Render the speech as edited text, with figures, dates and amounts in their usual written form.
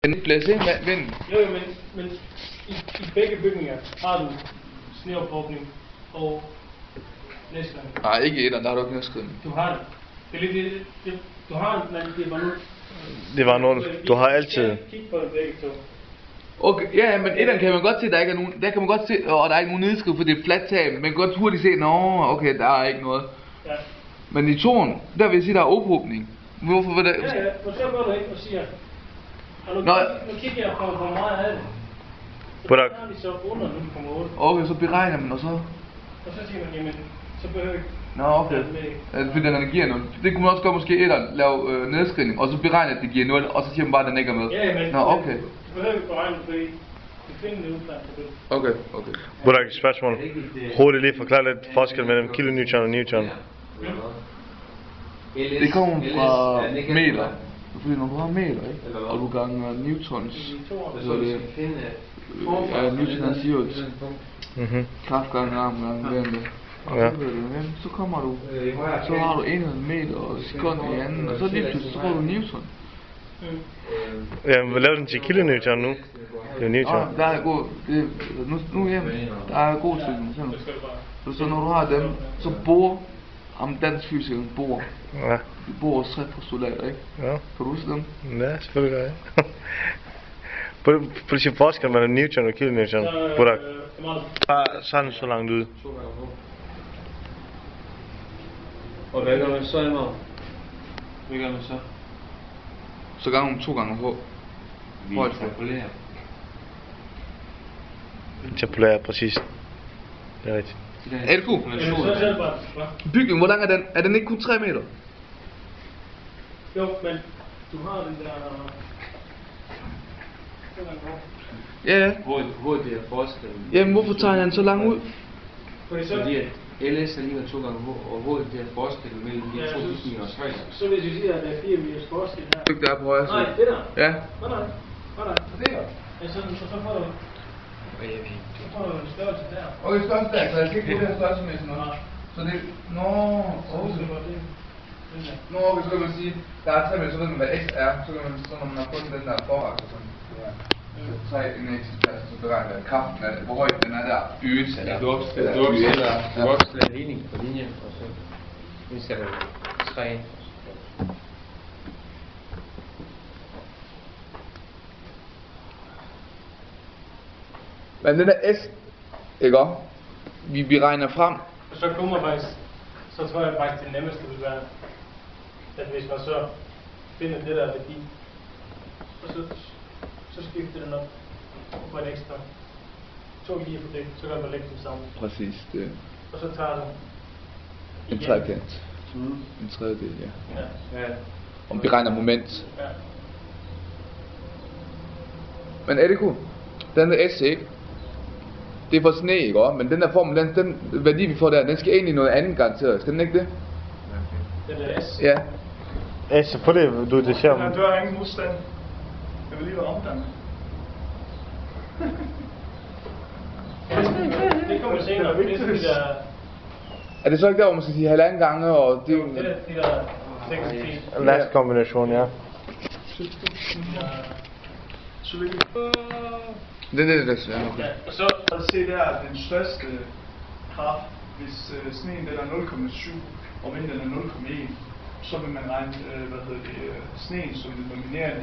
Den blæser ind med vinden. Jo, men i begge bygninger har du sneophugning og nedskydning. Nej, ikke i etteren, der har du ikke nedskydning. Du har det. Det er lidt det, du har det, men det var nu. Det var noget, du har altid. Kig på det begge to. Okay, ja, men etteren kan man godt se, der ikke er nogen, der kan man godt se, og der er ikke nogen nedskriv, for det er fladt tag. Man kan godt hurtigt se, okay, der er ikke noget. Ja. Men i toren, der vil jeg sige, der er ophobning. Hvorfor var det? Ja, for så går du ind og siger, og nu kigger jeg på, hvor meget er det. Så har de så under 0,8. Okay, så beregner man, og så? Og så siger man, jamen, så behøver jeg. Nå, okay. Fordi den giver 0. Det kunne man også godt måske etteren lave nedskrivning, og så beregne, at det giver 0, og så siger man bare, at den ikke er med. Ja, men nå, okay. Du behøver ikke beregne, fordi du finder det udfærd på det. Okay. Burak, spørgsmål. Hurtigt lige forklare lidt forskel mellem kilonewton og newton. Det kommer fra meter. Fordi når du har meter, ikke? Og du ganger newtons, så det newton er cirkus. Kraftgange arm gange vende. Og så kommer du, så har du enheden meter og sekund i anden, og så lige pludselig så får du newton. Ja, men lav den til kilonewton nu. Det er newton. Der er god, nu hjemme, der er god til. Så når du har dem, så bor om dansk fysik bor. Ja. De bor også 3 postulater, ikke? Ja. Kan du huske dem? Ja, selvfølgelig gør jeg. Prøv at sige forskel mellem newton og kilonewton. Burak. Sådan så langt ud. Og hvad gør man så, Emma? Hvad gør man så? Så ganger man 2 gange H. Vi interpolerer. Interpolerer, præcis. Det er rigtigt. Er det cool? Bygningen, hvor lang er den? Er den ikke kun 3 meter? Jo, men du har den der. Ja. Hvor det er forskellen? Jamen, hvorfor tager han så lang ud? Fordi at LS er lige med 2 gange H, og hvor det er forskellen mellem de to bygninger højder. Så hvis vi siger, at der er 4 meters forskel her. Det er på højre side. Nej, det der. Ja. Nej. Det der. Ja, så får du. Så får du en størrelse der. Okay, størrelse der, så jeg skal ikke bruge det her størrelsemæssigt noget. Så det... Nå, okay, så kan man sige, der er 3 meter, så ved man hvad x er, så kan man, så når man har fundet den der forakse, sådan, så 3 en x plads, så beregner jeg kraften af det, hvor højt den er der, øs eller Du opstiller en ligning på linjen, og så indsætter du 3. Men den der s, ikke også? Vi beregner frem. Og så kommer faktisk, så tror jeg faktisk det nemmeste vil være, at hvis man så finder det der værdi, og så skifter den op på en ekstra 2 lige på det, så kan man lægge dem sammen. Præcis, det. Og så tager du En trekant. En tredjedel, ja. Ja. Og beregner moment. Ja. Men er det cool? Den der S, ikke? Det er for sne, ikke også? Men den der formel, den værdi vi får der, den skal egentlig noget andet garanteret. Skal den ikke det? Den der S. Ja. Ja, selvfølgelig, det ser man. Du har ingen modstand. Jeg vil lige være omdannet. Det kommer senere, det er de der. Er det så ikke der, hvor man skal sige halvanden gange, og det... Jo, det er de der 6 Last kombination, ja. Det er det, ja. Ja, og så Se der, at den største kraft, hvis sneen den er 0,7 og vinden er 0,1, så vil man regne sneen som den dominerende